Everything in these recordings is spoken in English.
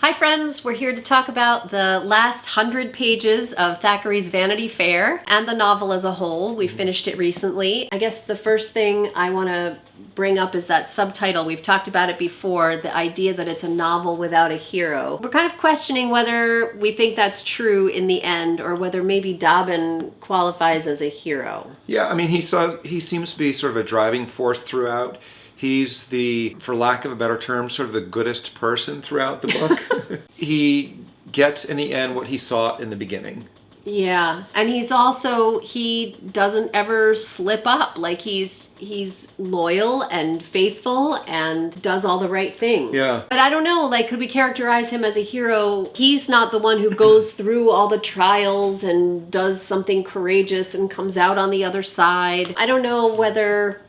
Hi friends, we're here to talk about the last 100 pages of Thackeray's Vanity Fair and the novel as a whole. We finished it recently. I guess the first thing I want to bring up is that subtitle. We've talked about it before, the idea that it's a novel without a hero. We're kind of questioning whether we think that's true in the end or whether maybe Dobbin qualifies as a hero. Yeah, I mean, he seems to be sort of a driving force throughout. He's the, for lack of a better term, sort of the goodest person throughout the book. He gets in the end what he sought in the beginning. Yeah, and he doesn't ever slip up. Like he's loyal and faithful and does all the right things. Yeah. But I don't know, like, could we characterize him as a hero? He's not the one who goes through all the trials and does something courageous and comes out on the other side. I don't know whether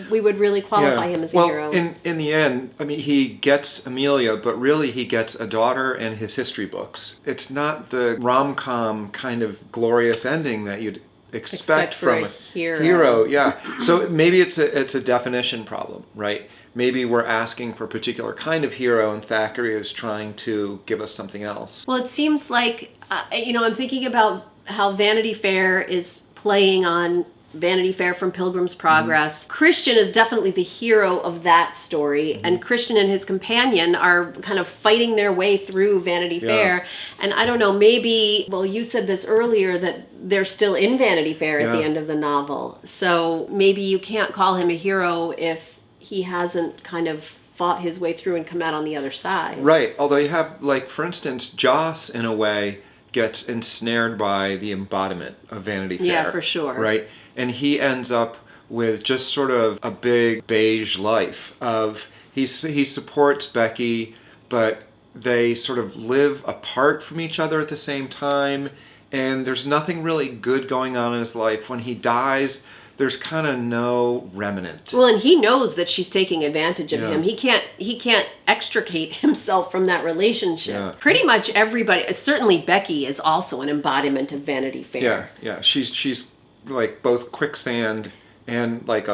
we would really qualify him as a hero. In the end, I mean, he gets Amelia, but really he gets a daughter and his history books. It's not the rom-com kind of glorious ending that you'd expect from a hero. Yeah. So maybe it's a definition problem, right? Maybe we're asking for a particular kind of hero and Thackeray is trying to give us something else. Well, it seems like, I'm thinking about how Vanity Fair is playing on Vanity Fair from Pilgrim's Progress. Christian is definitely the hero of that story, and Christian and his companion are kind of fighting their way through Vanity Fair. And I don't know, maybe, well, you said this earlier, that they're still in Vanity Fair at the end of the novel. So maybe you can't call him a hero if he hasn't kind of fought his way through and come out on the other side. Right, although you have, like, for instance, Joss, in a way, gets ensnared by the embodiment of Vanity Fair. Yeah, for sure. Right? And he ends up with just sort of a big beige life of he supports Becky, but they sort of live apart from each other at the same time, and there's nothing really good going on in his life. When he dies, there's kind of no remnant. Well, and he knows that she's taking advantage of him. He can't extricate himself from that relationship. Yeah. Pretty much everybody, certainly Becky is also an embodiment of Vanity Fair. Yeah. She's like both quicksand and like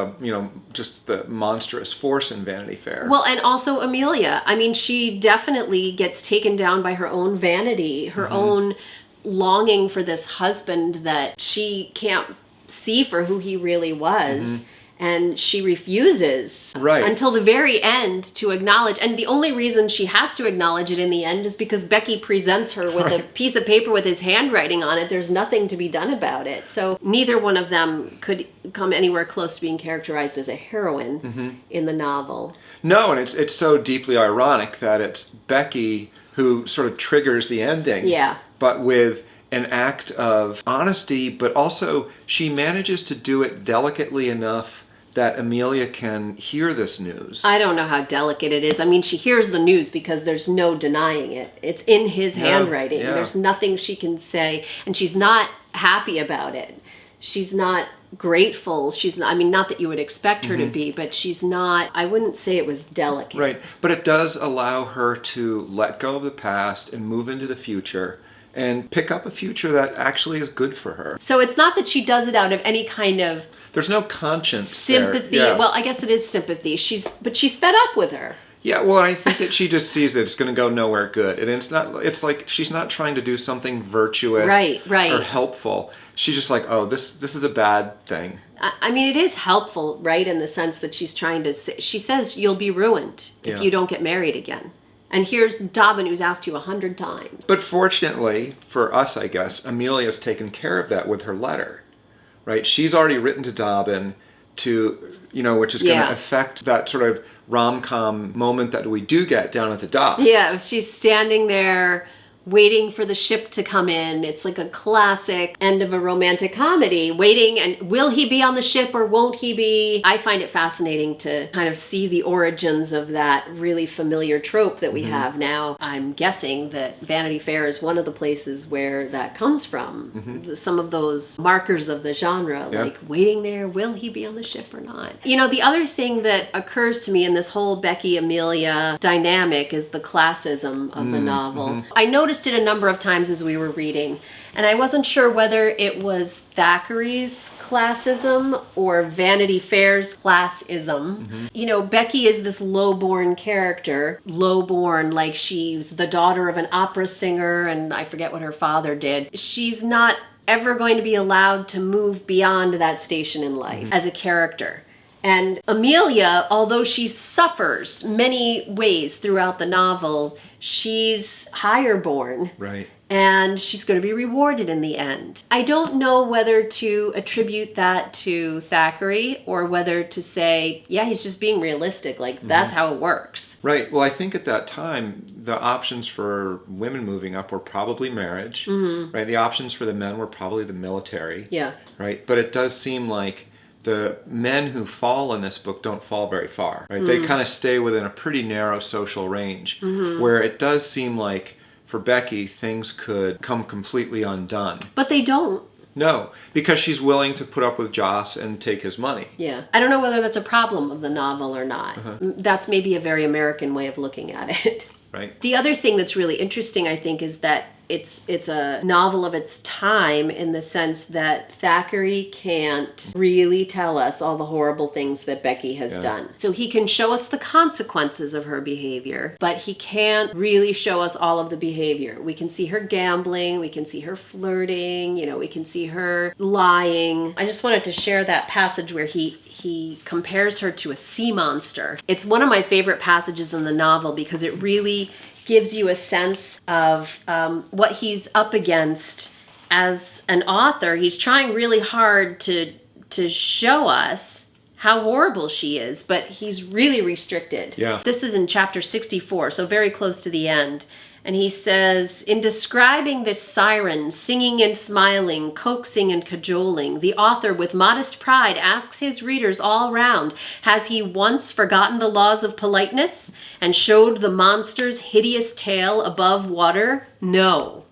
just the monstrous force in Vanity Fair. Well, and also Amelia. I mean, she definitely gets taken down by her own vanity, her own longing for this husband that she can't see for who he really was. And she refuses until the very end to acknowledge. And the only reason she has to acknowledge it in the end is because Becky presents her with a piece of paper with his handwriting on it. There's nothing to be done about it. So neither one of them could come anywhere close to being characterized as a heroine in the novel. No, and it's so deeply ironic that it's Becky who sort of triggers the ending. Yeah. But with an act of honesty, but also she manages to do it delicately enough that Amelia can hear this news. I don't know how delicate it is. I mean, she hears the news because there's no denying it. It's in his handwriting. Yeah. There's nothing she can say, and she's not happy about it. She's not grateful. She's not, I mean, not that you would expect her to be, but she's not, I wouldn't say it was delicate. Right, but it does allow her to let go of the past and move into the future and pick up a future that actually is good for her. So it's not that she does it out of any kind of there's no conscience sympathy. there. Yeah. Well, I guess it is sympathy. But she's fed up with her. Yeah, well, I think that she just sees that it's going to go nowhere good. And it's like she's not trying to do something virtuous or helpful. She's just like, oh, this is a bad thing. I mean, it is helpful, right, in the sense that she's trying to say, she says you'll be ruined if you don't get married again. And here's Dobbin, who's asked you 100 times. But fortunately, for us, I guess, Amelia's taken care of that with her letter, right? She's already written to Dobbin to, which is going to affect that sort of rom-com moment that we do get down at the docks. Yeah, she's standing there waiting for the ship to come in. It's like a classic end of a romantic comedy, waiting, and will he be on the ship or won't he be? I find it fascinating to kind of see the origins of that really familiar trope that we have now. I'm guessing that Vanity Fair is one of the places where that comes from. Some of those markers of the genre, like waiting there, will he be on the ship or not? The other thing that occurs to me in this whole Becky-Amelia dynamic is the classism of the novel. I noticed noticed it a number of times as we were reading, and I wasn't sure whether it was Thackeray's classism or Vanity Fair's classism. You know, Becky is this low-born character. Low-born, like she's the daughter of an opera singer, and I forget what her father did. She's not ever going to be allowed to move beyond that station in life as a character. And Amelia, although she suffers many ways throughout the novel, she's higher born. Right. And she's going to be rewarded in the end. I don't know whether to attribute that to Thackeray or whether to say, yeah, he's just being realistic. Like, that's how it works. Right. Well, I think at that time, the options for women moving up were probably marriage. Right. The options for the men were probably the military. Yeah. Right. But it does seem like the men who fall in this book don't fall very far. Right. They kind of stay within a pretty narrow social range, where it does seem like for Becky, things could come completely undone. But they don't. No, because she's willing to put up with Joss and take his money. Yeah. I don't know whether that's a problem of the novel or not. That's maybe a very American way of looking at it. Right. The other thing that's really interesting, I think, is that it's a novel of its time in the sense that Thackeray can't really tell us all the horrible things that Becky has done. So he can show us the consequences of her behavior, but he can't really show us all of the behavior. We can see her gambling, we can see her flirting, you know, we can see her lying. I just wanted to share that passage where he compares her to a sea monster. It's one of my favorite passages in the novel because it really gives you a sense of what he's up against as an author. He's trying really hard to show us how horrible she is, but he's really restricted. Yeah. This is in chapter 64, so very close to the end. And he says, in describing this siren, singing and smiling, coaxing and cajoling, the author with modest pride asks his readers all round, has he once forgotten the laws of politeness and showed the monster's hideous tail above water? No.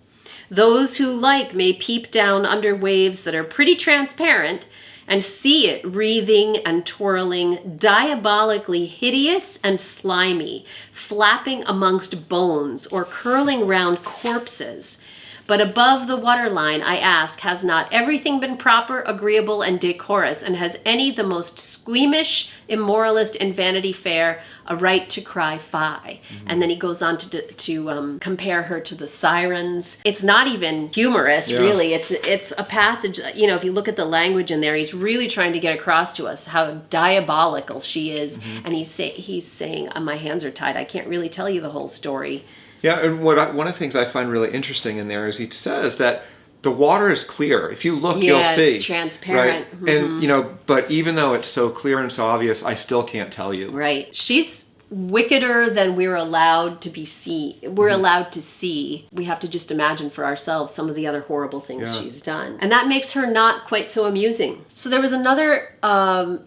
Those who like may peep down under waves that are pretty transparent and see it wreathing and twirling, diabolically hideous and slimy, flapping amongst bones or curling round corpses. But above the waterline, I ask, has not everything been proper, agreeable, and decorous, and has any the most squeamish immoralist in Vanity Fair a right to cry fie? And then he goes on to compare her to the sirens. It's not even humorous, really. It's a passage, you know, if you look at the language in there, he's really trying to get across to us how diabolical she is. And he's saying, my hands are tied. I can't really tell you the whole story. Yeah, and one of the things I find really interesting in there is he says that the water is clear. If you look, you'll see. It's transparent. Right? And, you know, but even though it's so clear and so obvious, I still can't tell you. Right. She's wickeder than we're allowed to be see. We're allowed to see. We have to just imagine for ourselves some of the other horrible things she's done. And that makes her not quite so amusing. So there was another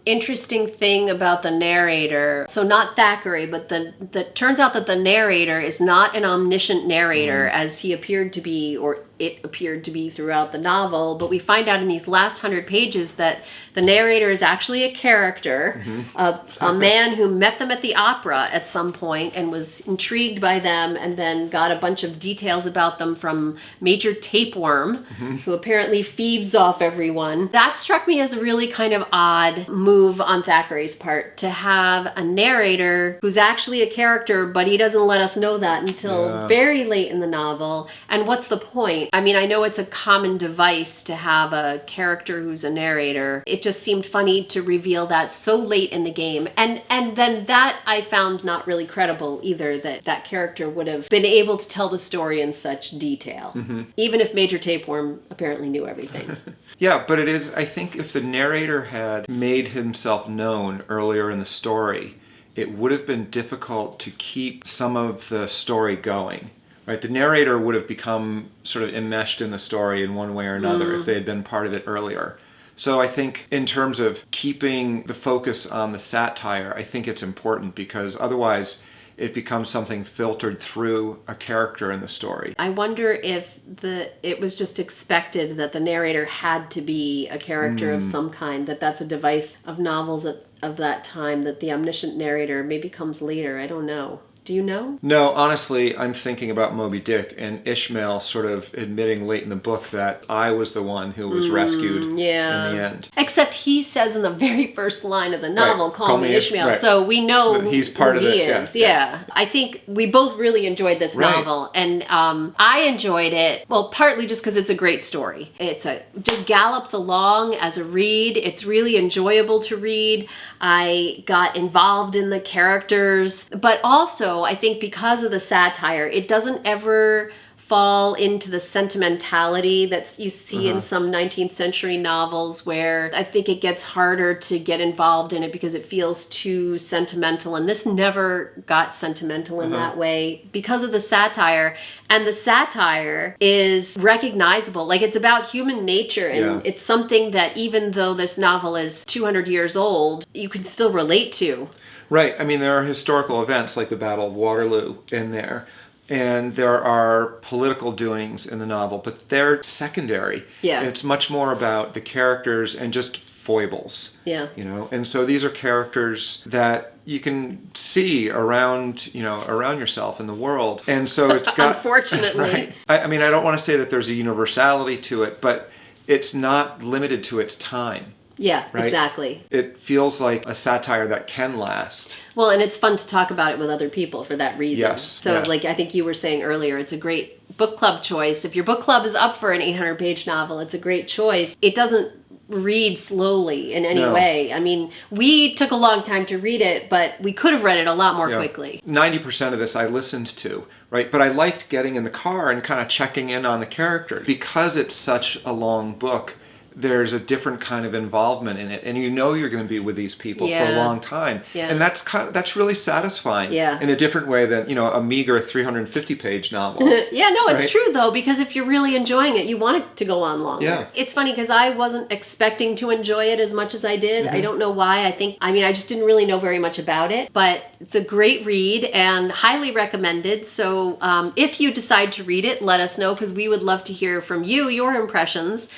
interesting thing about the narrator. So not Thackeray, but that turns out that the narrator is not an omniscient narrator as he appeared to be, or it appeared to be throughout the novel, but we find out in these last 100 pages that the narrator is actually a character, a man who met them at the opera at some point and was intrigued by them and then got a bunch of details about them from Major Tapeworm, who apparently feeds off everyone. That struck me as a really kind of odd move on Thackeray's part, to have a narrator who's actually a character, but he doesn't let us know that until very late in the novel. And what's the point? I mean, I know it's a common device to have a character who's a narrator. It just seemed funny to reveal that so late in the game. And then that I found not really credible either, that character would have been able to tell the story in such detail. Even if Major Tapeworm apparently knew everything. Yeah, but it is, I think if the narrator had made himself known earlier in the story, it would have been difficult to keep some of the story going. Right, the narrator would have become sort of enmeshed in the story in one way or another if they had been part of it earlier. So I think in terms of keeping the focus on the satire, I think it's important because otherwise it becomes something filtered through a character in the story. I wonder if it was just expected that the narrator had to be a character of some kind, that's a device of novels of that time, that the omniscient narrator maybe comes later. I don't know. Do you know? No, honestly, I'm thinking about Moby Dick and Ishmael sort of admitting late in the book that I was the one who was rescued in the end. Except he says in the very first line of the novel, call me Ishmael. Right. So we know he's part who of he it. is. Yeah. I think we both really enjoyed this novel. And I enjoyed it, well, partly just because it's a great story. Just gallops along as a read. It's really enjoyable to read. I got involved in the characters, but also I think because of the satire, it doesn't ever fall into the sentimentality that you see in some 19th century novels, where I think it gets harder to get involved in it because it feels too sentimental. And this never got sentimental in that way because of the satire. And the satire is recognizable. Like, it's about human nature, and it's something that even though this novel is 200 years old, you can still relate to. Right. I mean, there are historical events like the Battle of Waterloo in there. And there are political doings in the novel, but they're secondary. Yeah. And it's much more about the characters and just foibles. Yeah. You know, and so these are characters that you can see around yourself in the world. And so it's got... Unfortunately. Right. I mean, I don't want to say that there's a universality to it, but it's not limited to its time. Yeah, right? Exactly. It feels like a satire that can last. Well, and it's fun to talk about it with other people for that reason. Yes. So, like I think you were saying earlier, it's a great book club choice. If your book club is up for an 800-page novel, it's a great choice. It doesn't read slowly in any way. I mean, we took a long time to read it, but we could have read it a lot more quickly. 90% of this I listened to, right? But I liked getting in the car and kind of checking in on the characters. Because it's such a long book, there's a different kind of involvement in it, and you know you're going to be with these people for a long time, and that's really satisfying in a different way than a meager 350-page novel. It's true though, because if you're really enjoying it, you want it to go on longer. Yeah. It's funny because I wasn't expecting to enjoy it as much as I did. I don't know why. I just didn't really know very much about it, but it's a great read and highly recommended. So if you decide to read it, let us know, because we would love to hear from you, your impressions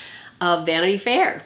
of Vanity Fair.